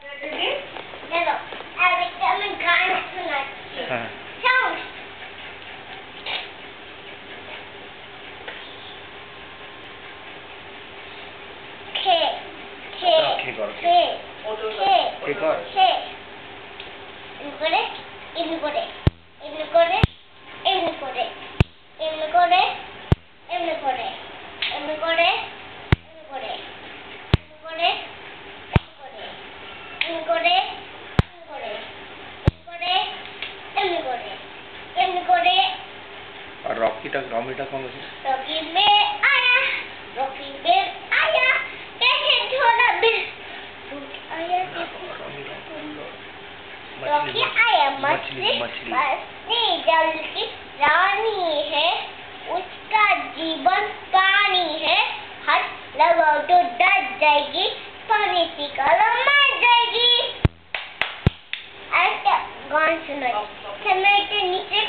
चलो अब मैं गाना सुनाती हूँ। हाँ। Sound. K. K kor. और रॉकी टा कौन है? रॉकी बेर आया कैसे छोड़ा बिल आया रॉकी आया मछली जल की रानी है उसका जीवन पानी है हाथ लगाओ तो डर जाएगी पानी की कलम मर जाएगी ऐसा गाना सुनाई नीचे